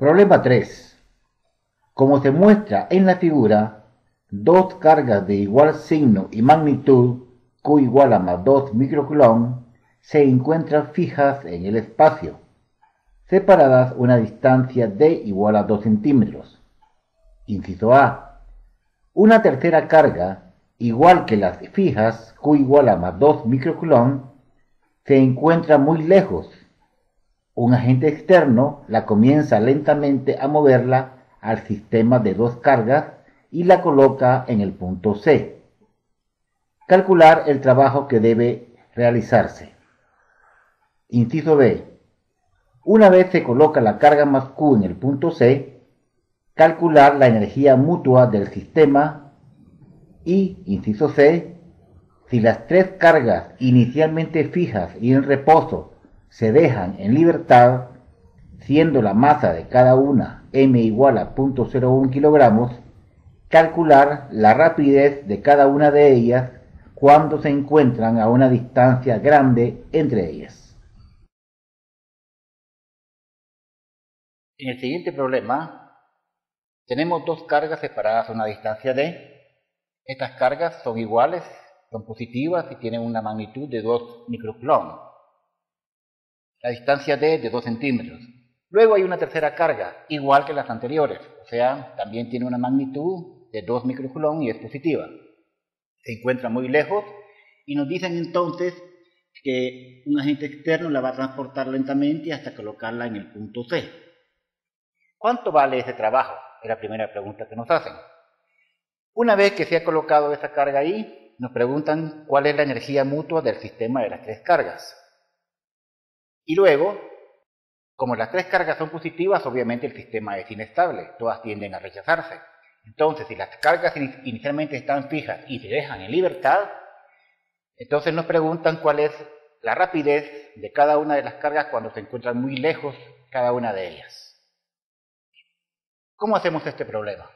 Problema 3. Como se muestra en la figura, dos cargas de igual signo y magnitud, Q igual a más 2 microcoulomb, se encuentran fijas en el espacio, separadas una distancia d igual a 2 centímetros. Inciso A. Una tercera carga, igual que las fijas, Q igual a más 2 microcoulomb, se encuentra muy lejos. Un agente externo la comienza lentamente a moverla al sistema de dos cargas y la coloca en el punto C. Calcular el trabajo que debe realizarse. Inciso B. Una vez se coloca la carga más Q en el punto C, calcular la energía mutua del sistema y, inciso C, si las tres cargas inicialmente fijas y en reposo se dejan en libertad, siendo la masa de cada una m igual a 0.01 kilogramos, calcular la rapidez de cada una de ellas cuando se encuentran a una distancia grande entre ellas. En el siguiente problema, tenemos dos cargas separadas a una distancia d. Estas cargas son iguales, son positivas y tienen una magnitud de 2 microcoulomb. La distancia d es de 2 centímetros. Luego hay una tercera carga, igual que las anteriores, o sea, también tiene una magnitud de 2 microcoulomb y es positiva. Se encuentra muy lejos y nos dicen entonces que un agente externo la va a transportar lentamente hasta colocarla en el punto C. ¿Cuánto vale ese trabajo? Es la primera pregunta que nos hacen. Una vez que se ha colocado esa carga ahí, nos preguntan cuál es la energía mutua del sistema de las tres cargas. Y luego, como las tres cargas son positivas, obviamente el sistema es inestable, todas tienden a rechazarse. Entonces, si las cargas inicialmente están fijas y se dejan en libertad, entonces nos preguntan cuál es la rapidez de cada una de las cargas cuando se encuentran muy lejos cada una de ellas. ¿Cómo hacemos este problema?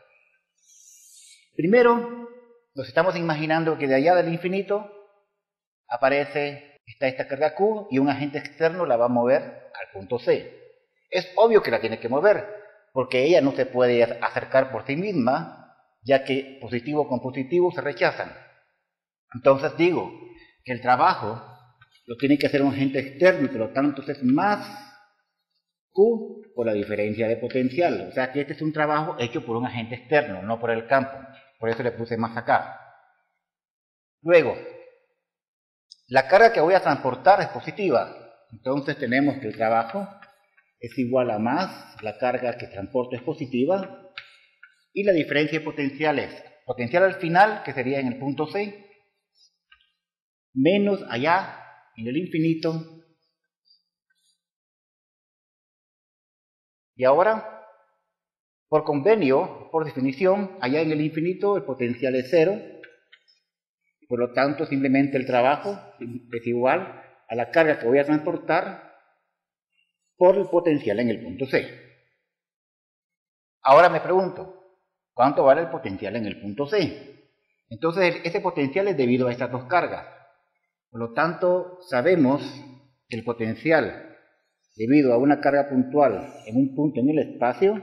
Primero, nos estamos imaginando que de allá del infinito está esta carga Q y un agente externo la va a mover al punto C. Es obvio que la tiene que mover, porque ella no se puede acercar por sí misma, ya que positivo con positivo se rechazan. Entonces digo que el trabajo lo tiene que hacer un agente externo y por lo tanto es más Q por la diferencia de potencial. O sea que este es un trabajo hecho por un agente externo, no por el campo. Por eso le puse más acá. Luego, la carga que voy a transportar es positiva. Entonces tenemos que el trabajo es igual a más la carga que transporto es positiva. Y la diferencia de potencial es potencial al final, que sería en el punto C, menos allá en el infinito. Y ahora, por convenio, por definición, allá en el infinito el potencial es 0. Por lo tanto, simplemente el trabajo es igual a la carga que voy a transportar por el potencial en el punto C. Ahora me pregunto, ¿cuánto vale el potencial en el punto C? Entonces, ese potencial es debido a estas dos cargas. Por lo tanto, sabemos que el potencial debido a una carga puntual en un punto en el espacio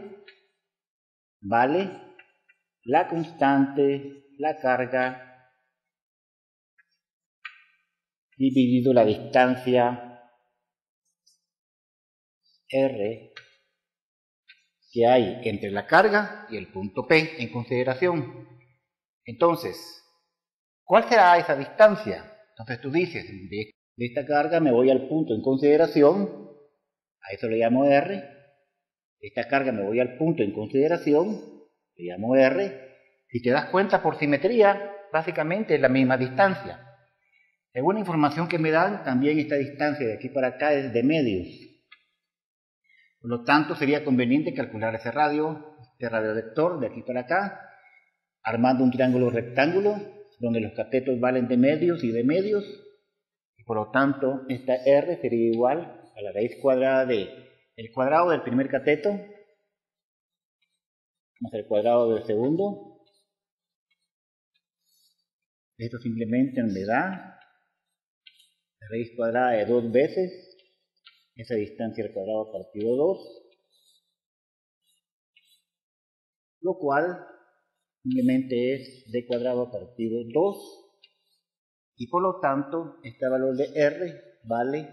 vale la constante, la carga, dividido la distancia r que hay entre la carga y el punto P en consideración. Entonces, ¿cuál será esa distancia? Entonces tú dices, de esta carga me voy al punto en consideración, a eso le llamo R. De esta carga me voy al punto en consideración, le llamo R. Si te das cuenta, por simetría, básicamente es la misma distancia. Según la información que me dan, también esta distancia de aquí para acá es de medios. Por lo tanto, sería conveniente calcular ese radiovector de aquí para acá, armando un triángulo rectángulo, donde los catetos valen de medios y de medios. Y por lo tanto, esta R sería igual a la raíz cuadrada de el cuadrado del primer cateto, más el cuadrado del segundo. Esto simplemente me da la raíz cuadrada de 2 veces esa distancia al cuadrado partido 2 lo cual simplemente es d cuadrado partido 2, y por lo tanto este valor de r vale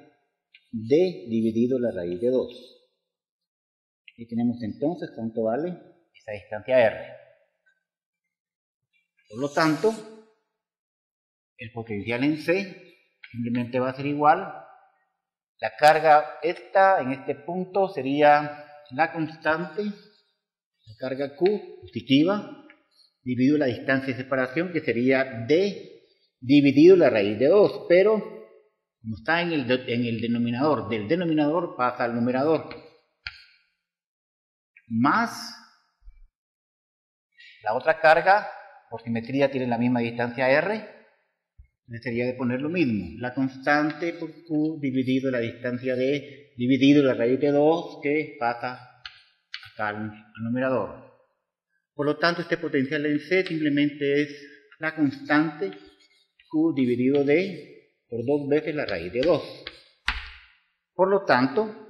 d dividido la raíz de 2. Y tenemos entonces cuánto vale esa distancia r. Por lo tanto, el potencial en C simplemente va a ser igual. La carga esta en este punto sería la constante, la carga Q positiva, dividido la distancia de separación, que sería D dividido la raíz de 2, pero como está en el denominador, del denominador pasa al numerador, más la otra carga, por simetría tiene la misma distancia R, sería de poner lo mismo, la constante por Q dividido la distancia D dividido la raíz de 2, que pasa acá al numerador. Por lo tanto, este potencial en C simplemente es la constante Q dividido D por 2 veces la raíz de 2. Por lo tanto,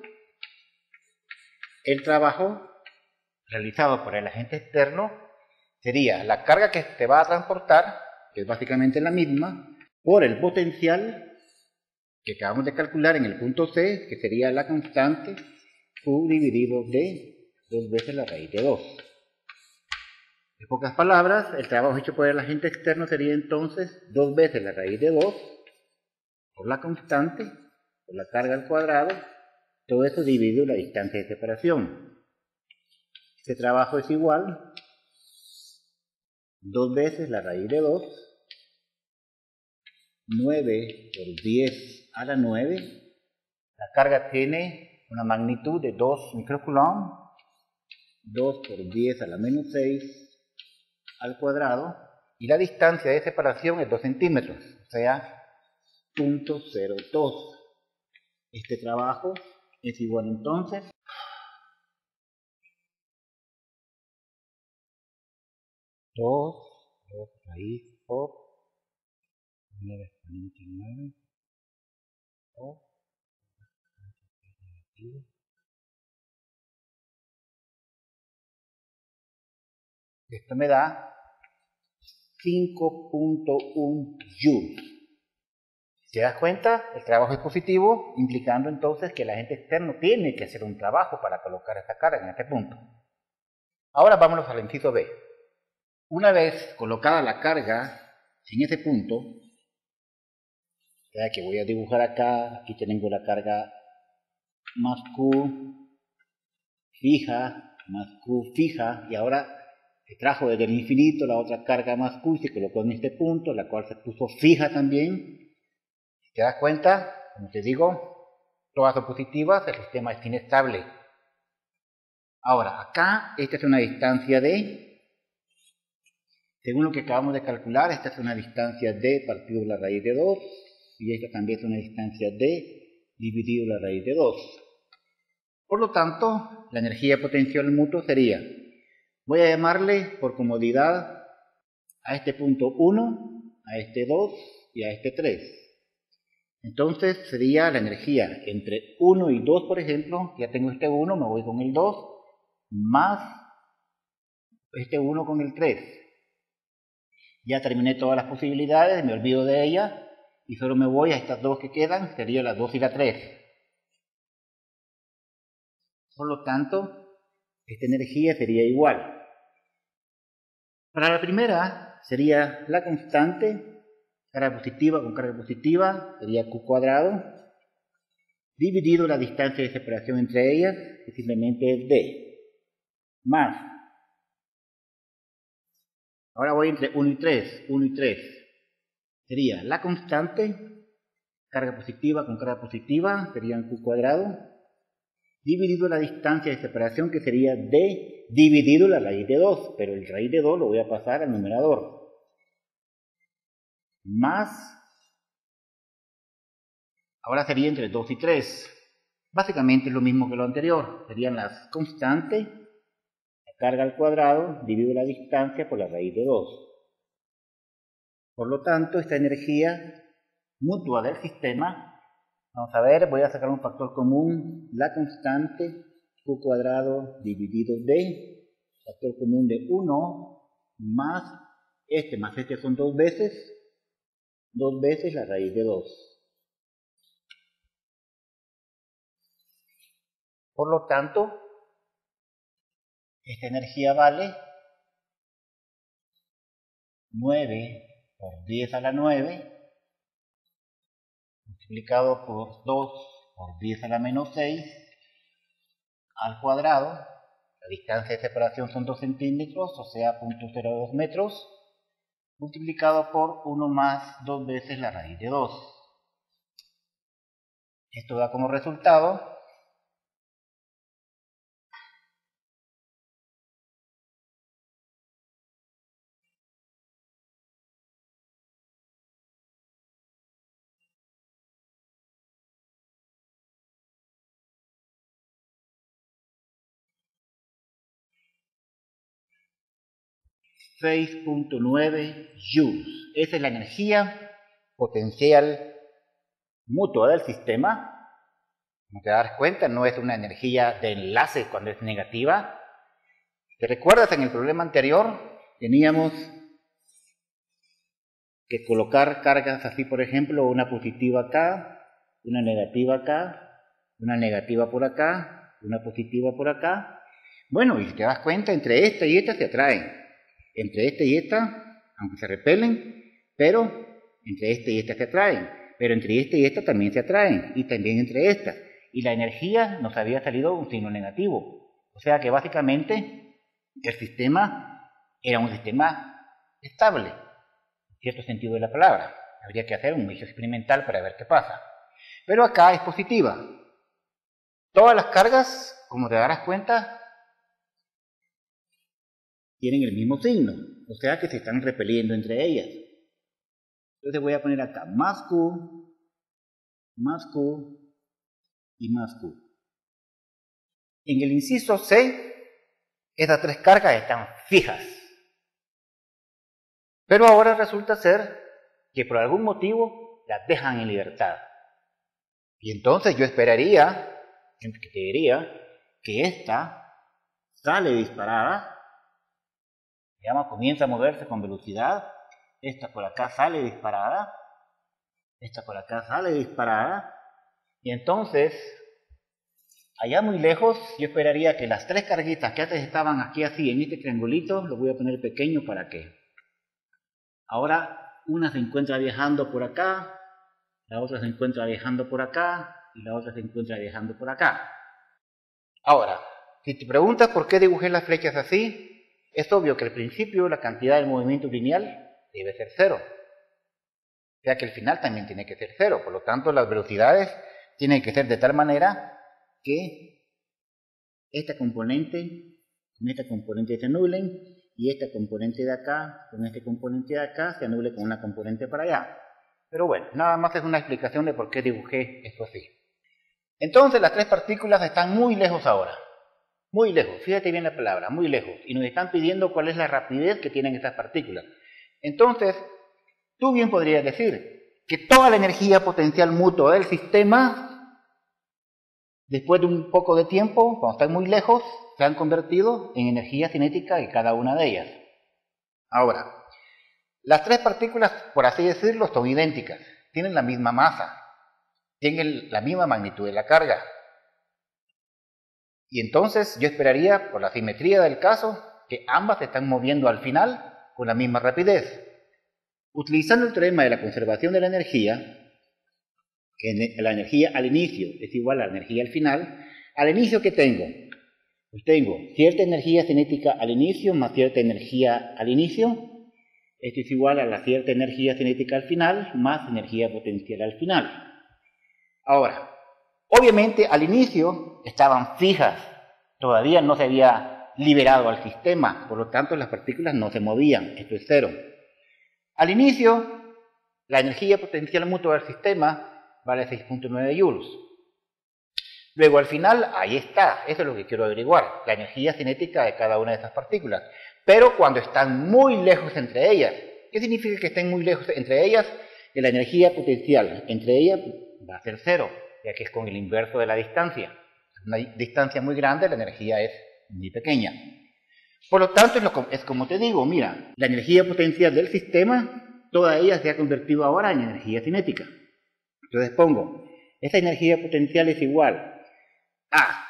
el trabajo realizado por el agente externo sería la carga que te va a transportar, que es básicamente la misma, por el potencial que acabamos de calcular en el punto C, que sería la constante Q dividido D 2 veces la raíz de 2. En pocas palabras, el trabajo hecho por el agente externo sería entonces 2 veces la raíz de 2 por la constante, por la carga al cuadrado, todo eso dividido la distancia de separación. Este trabajo es igual 2 veces la raíz de 2, 9 por 10 a la 9. La carga tiene una magnitud de 2 microcoulomb, 2 por 10 a la menos 6 al cuadrado, y la distancia de separación es 2 centímetros, o sea, 0.02. Este trabajo es igual entonces dos raíz por 9 exponente 9 o esto me da 5.1 joules. Si te das cuenta, el trabajo es positivo, implicando entonces que el agente externo tiene que hacer un trabajo para colocar esta carga en este punto. Ahora vámonos al inciso B. Una vez colocada la carga en ese punto, ya que voy a dibujar acá, aquí tengo la carga más Q fija, más Q fija, y ahora se trajo desde el infinito la otra carga más Q y se colocó en este punto, la cual se puso fija también. Si te das cuenta, como te digo, todas son positivas, el sistema es inestable. Ahora, acá, esta es una distancia D. Según lo que acabamos de calcular, esta es una distancia D partido la raíz de 2, y esta también es una distancia D dividido la raíz de 2. Por lo tanto, la energía potencial mutua sería, voy a llamarle por comodidad a este punto 1, a este 2 y a este 3. Entonces sería la energía entre 1 y 2, por ejemplo, ya tengo este 1, me voy con el 2, más este 1 con el 3. Ya terminé todas las posibilidades, me olvido de ellas y solo me voy a estas dos que quedan, serían la 2 y la 3. Por lo tanto, esta energía sería igual. Para la primera sería la constante, carga positiva con carga positiva, sería Q cuadrado, dividido la distancia de separación entre ellas, que simplemente es D, más. Ahora voy entre 1 y 3, 1 y 3. Sería la constante, carga positiva con carga positiva, serían Q cuadrado, dividido la distancia de separación, que sería D dividido la raíz de 2, pero el raíz de 2 lo voy a pasar al numerador, más, ahora sería entre 2 y 3, básicamente es lo mismo que lo anterior, serían las constantes, la carga al cuadrado, dividido la distancia por la raíz de 2. Por lo tanto, esta energía mutua del sistema, vamos a ver, voy a sacar un factor común, la constante Q cuadrado dividido D, factor común de 1 más este son 2 veces la raíz de 2. Por lo tanto, esta energía vale 9 por 10 a la 9 multiplicado por 2 por 10 a la menos 6 al cuadrado. La distancia de separación son 2 centímetros, o sea, 0.02 metros, multiplicado por 1 más 2 veces la raíz de 2. Esto da como resultado 6.9 joules. Esa es la energía potencial mutua del sistema. Como te das cuenta, no es una energía de enlace cuando es negativa. ¿Te recuerdas en el problema anterior? Teníamos que colocar cargas así, por ejemplo, una positiva acá, una negativa acá, una negativa por acá, una positiva por acá. Bueno, y si te das cuenta, entre esta y esta se atraen. Entre esta y esta, aunque se repelen, pero entre esta y esta se atraen. Pero entre esta y esta también se atraen, y también entre estas. Y la energía nos había salido un signo negativo. O sea que básicamente el sistema era un sistema estable, en cierto sentido de la palabra. Habría que hacer un juicio experimental para ver qué pasa. Pero acá es positiva. Todas las cargas, como te darás cuenta, tienen el mismo signo, o sea que se están repeliendo entre ellas. Entonces voy a poner acá más Q y más Q. En el inciso C, estas 3 cargas están fijas. Pero ahora resulta ser que por algún motivo las dejan en libertad. Y entonces yo esperaría, que te diría, que esta sale disparada, digamos, comienza a moverse con velocidad, esta por acá sale disparada, esta por acá sale disparada, y entonces, allá muy lejos, yo esperaría que las 3 carguitas que antes estaban aquí así, en este triangulito, lo voy a poner pequeño para que ahora una se encuentra viajando por acá, la otra se encuentra viajando por acá, y la otra se encuentra viajando por acá. Ahora, si te preguntas por qué dibujé las flechas así, es obvio que al principio la cantidad del movimiento lineal debe ser 0. O sea que el final también tiene que ser 0. Por lo tanto, las velocidades tienen que ser de tal manera que esta componente con esta componente se anulen y esta componente de acá con este componente de acá se anule con una componente para allá. Pero bueno, nada más es una explicación de por qué dibujé esto así. Entonces las 3 partículas están muy lejos ahora. Muy lejos, fíjate bien la palabra, muy lejos. Y nos están pidiendo cuál es la rapidez que tienen estas partículas. Entonces, tú bien podrías decir que toda la energía potencial mutua del sistema, después de un poco de tiempo, cuando están muy lejos, se han convertido en energía cinética de cada una de ellas. Ahora, las 3 partículas, por así decirlo, son idénticas. Tienen la misma masa, tienen la misma magnitud de la carga. Y entonces yo esperaría, por la simetría del caso, que ambas se están moviendo al final con la misma rapidez. Utilizando el teorema de la conservación de la energía, que la energía al inicio es igual a la energía al final, al inicio ¿qué tengo? Pues tengo cierta energía cinética al inicio más cierta energía al inicio. Esto es igual a la cierta energía cinética al final más energía potencial al final. Ahora, obviamente al inicio estaban fijas, todavía no se había liberado al sistema, por lo tanto las partículas no se movían, esto es 0. Al inicio, la energía potencial mutua del sistema vale 6.9 joules. Luego al final, ahí está, eso es lo que quiero averiguar, la energía cinética de cada una de estas partículas. Pero cuando están muy lejos entre ellas, ¿qué significa que estén muy lejos entre ellas? Que la energía potencial entre ellas va a ser 0, ya que es con el inverso de la distancia. Una distancia muy grande, la energía es muy pequeña. Por lo tanto, es como te digo, mira, la energía potencial del sistema, toda ella se ha convertido ahora en energía cinética. Entonces pongo, esa energía potencial es igual a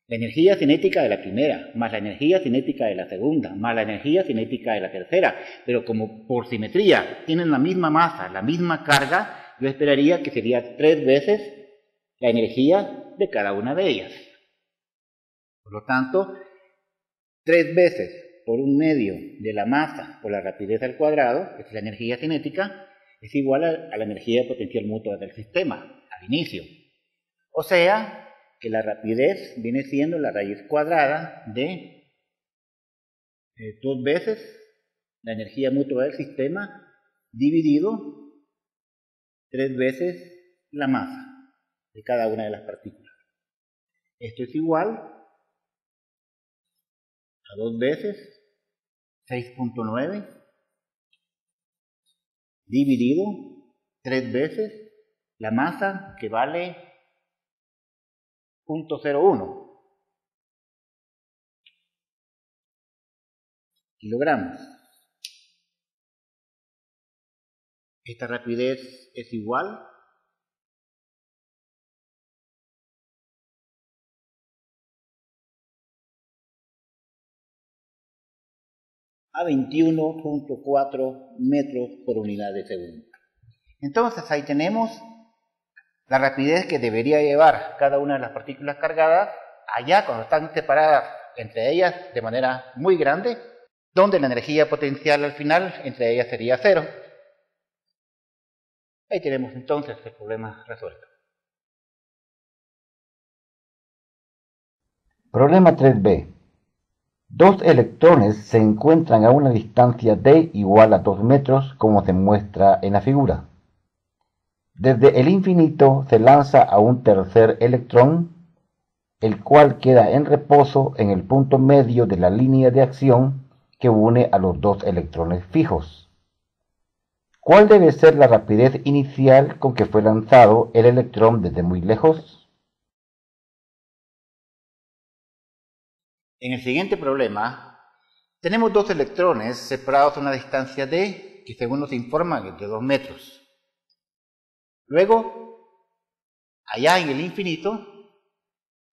la energía cinética de la primera, más la energía cinética de la segunda, más la energía cinética de la tercera. Pero como por simetría tienen la misma masa, la misma carga, yo esperaría que sería 3 veces la energía de cada una de ellas. Por lo tanto, 3 veces por 1/2 de la masa por la rapidez al cuadrado, que es la energía cinética, es igual a la energía potencial mutua del sistema, al inicio. O sea, que la rapidez viene siendo la raíz cuadrada de 2 veces la energía mutua del sistema dividido 3 veces la masa de cada una de las partículas. Esto es igual a 2 veces 6.9 dividido 3 veces la masa, que vale 0.01 kilogramos. Esta rapidez es igual a 21.4 metros por unidad de segundo. Entonces ahí tenemos la rapidez que debería llevar cada una de las partículas cargadas allá cuando están separadas entre ellas de manera muy grande, donde la energía potencial al final entre ellas sería 0. Ahí tenemos entonces el problema resuelto. Problema 3b. 2 electrones se encuentran a una distancia d igual a 2 metros, como se muestra en la figura. Desde el infinito se lanza a un tercer electrón, el cual queda en reposo en el punto medio de la línea de acción que une a los 2 electrones fijos. ¿Cuál debe ser la rapidez inicial con que fue lanzado el electrón desde muy lejos? En el siguiente problema, tenemos 2 electrones separados a una distancia d, que según nos informan es de 2 metros. Luego, allá en el infinito,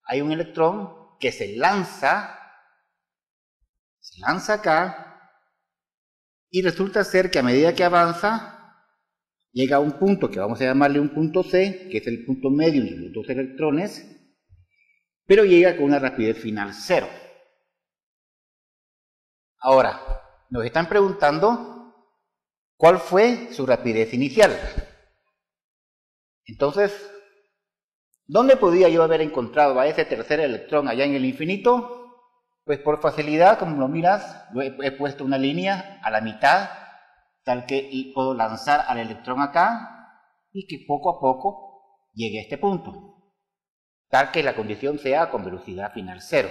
hay un electrón que se lanza acá, y resulta ser que a medida que avanza, llega a un punto que vamos a llamarle un punto C, que es el punto medio entre los 2 electrones, pero llega con una rapidez final 0. Ahora, nos están preguntando cuál fue su rapidez inicial. Entonces, ¿dónde podía yo haber encontrado a ese tercer electrón allá en el infinito? Pues por facilidad, como lo miras, he puesto una línea a la mitad, tal que puedo lanzar al electrón acá y que poco a poco llegue a este punto, tal que la condición sea con velocidad final 0.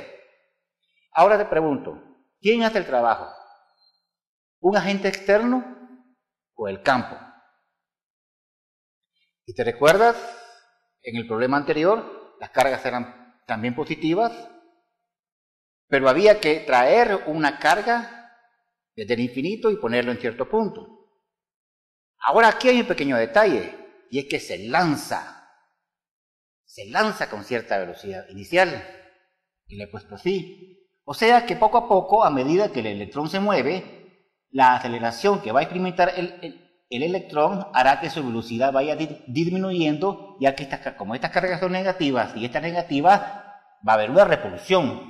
Ahora te pregunto, ¿quién hace el trabajo? ¿Un agente externo o el campo? Si te recuerdas, en el problema anterior, las cargas eran también positivas, pero había que traer una carga desde el infinito y ponerlo en cierto punto. Ahora aquí hay un pequeño detalle, y es que se lanza con cierta velocidad inicial, y le he puesto así. O sea que poco a poco, a medida que el electrón se mueve, la aceleración que va a experimentar el electrón hará que su velocidad vaya disminuyendo, ya que como estas cargas son negativas y esta negativa, va a haber una repulsión.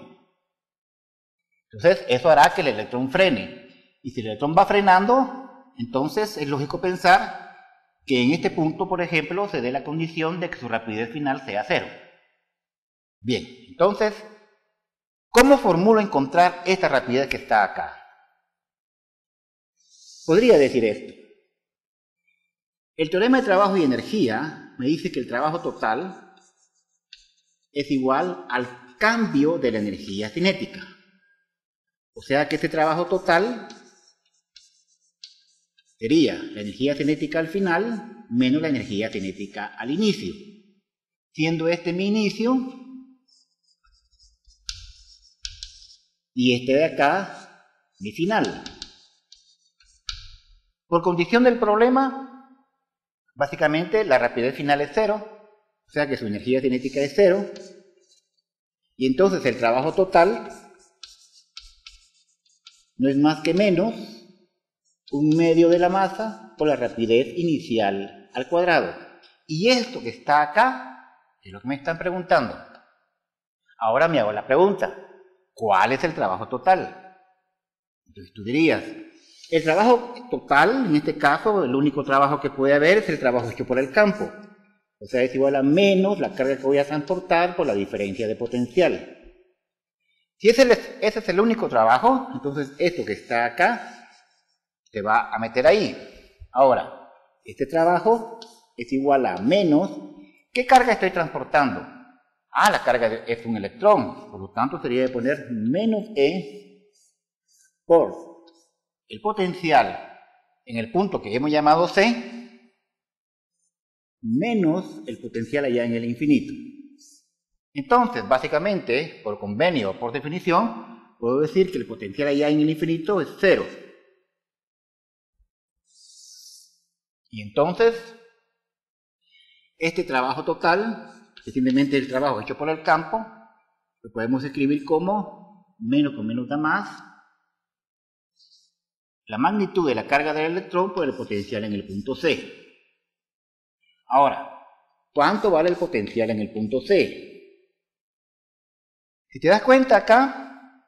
Entonces, eso hará que el electrón frene. Y si el electrón va frenando, entonces es lógico pensar que en este punto, por ejemplo, se dé la condición de que su rapidez final sea 0. Bien, entonces, ¿cómo formulo encontrar esta rapidez que está acá? Podría decir esto. El teorema de trabajo y energía me dice que el trabajo total es igual al cambio de la energía cinética. O sea que este trabajo total sería la energía cinética al final menos la energía cinética al inicio, siendo este mi inicio y este de acá mi final. Por condición del problema, básicamente la rapidez final es 0, o sea que su energía cinética es 0, y entonces el trabajo total no es más que menos 1/2 de la masa por la rapidez inicial al cuadrado. Y esto que está acá es lo que me están preguntando. Ahora me hago la pregunta, ¿cuál es el trabajo total? Entonces tú dirías, el trabajo total, en este caso, el único trabajo que puede haber es el trabajo hecho por el campo. O sea, es igual a menos la carga que voy a transportar por la diferencia de potencial. Si ese es el único trabajo, entonces esto que está acá se va a meter ahí. Ahora, este trabajo es igual a menos, ¿qué carga estoy transportando? La carga es un electrón, por lo tanto sería de poner menos E por el potencial en el punto que hemos llamado C, menos el potencial allá en el infinito. Entonces, básicamente, por convenio o por definición, puedo decir que el potencial allá en el infinito es 0. Y entonces, este trabajo total, que simplemente el trabajo hecho por el campo, lo podemos escribir como menos con menos da más, la magnitud de la carga del electrón por el potencial en el punto C. Ahora, ¿cuánto vale el potencial en el punto C? Si te das cuenta acá,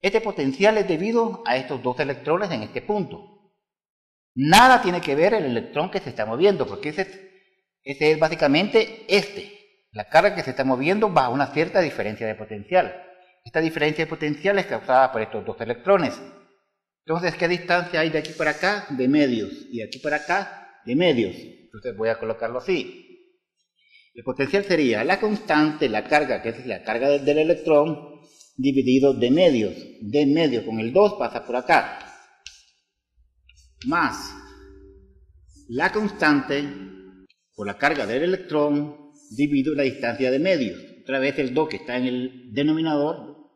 este potencial es debido a estos dos electrones en este punto. Nada tiene que ver el electrón que se está moviendo, porque ese es básicamente la carga que se está moviendo va a una cierta diferencia de potencial. Esta diferencia de potencial es causada por estos dos electrones. Entonces, ¿qué distancia hay de aquí para acá? De medios. Y de aquí para acá, de medios. Entonces voy a colocarlo así. El potencial sería la constante, la carga, que es la carga del electrón, dividido de medios. De medios con el 2 pasa por acá. Más la constante por la carga del electrón, dividido la distancia de medios. Otra vez el 2 que está en el denominador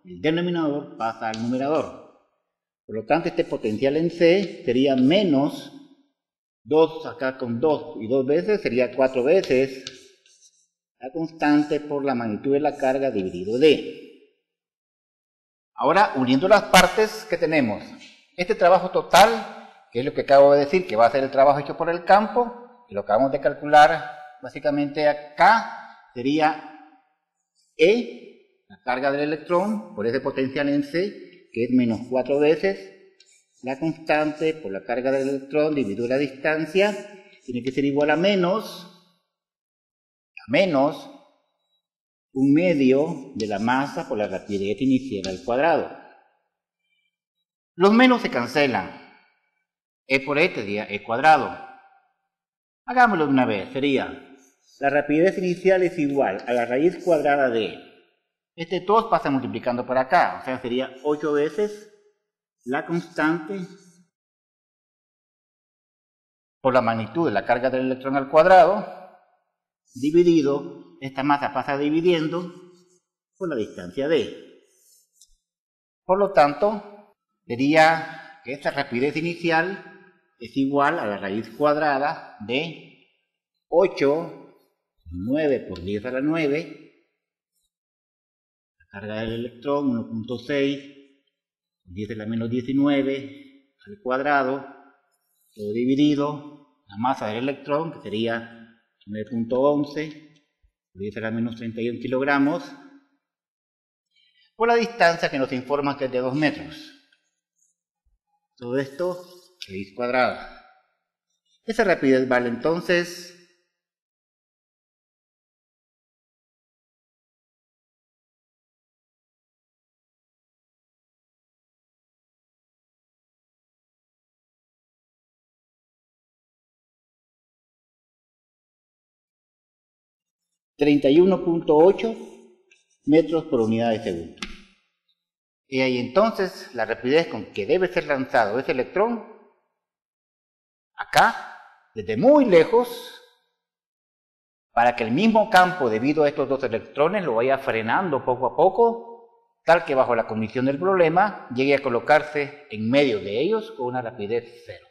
pasa al numerador. Por lo tanto, este potencial en C sería menos 2 acá con 2 y 2 veces, sería 4 veces la constante por la magnitud de la carga dividido D. Ahora, uniendo las partes que tenemos, este trabajo total, que es lo que acabo de decir, que va a ser el trabajo hecho por el campo, que lo acabamos de calcular básicamente acá, sería E, la carga del electrón, por ese potencial en C, que es menos 4 veces la constante por la carga del electrón dividido la distancia, tiene que ser igual a menos 1/2 de la masa por la rapidez inicial al cuadrado. Los menos se cancelan. E por E sería E cuadrado. Hagámoslo de una vez. Sería, la rapidez inicial es igual a la raíz cuadrada de este 2 pasa multiplicando por acá. O sea, sería 8 veces la constante por la magnitud de la carga del electrón al cuadrado, dividido, esta masa pasa dividiendo por la distancia d. Por lo tanto, sería que esta rapidez inicial es igual a la raíz cuadrada de 9 por 10 a la 9, la carga del electrón 1.6, 10 a la menos 19 al cuadrado, todo dividido, la masa del electrón, que sería 9.11, 10 a la menos 31 kilogramos, por la distancia que nos informa que es de 2 metros. Todo esto, raíz cuadrada. Esa rapidez vale entonces 31.8 metros por unidad de segundo. Y ahí entonces la rapidez con que debe ser lanzado ese electrón, acá, desde muy lejos, para que el mismo campo, debido a estos dos electrones, lo vaya frenando poco a poco, tal que bajo la condición del problema llegue a colocarse en medio de ellos con una rapidez cero.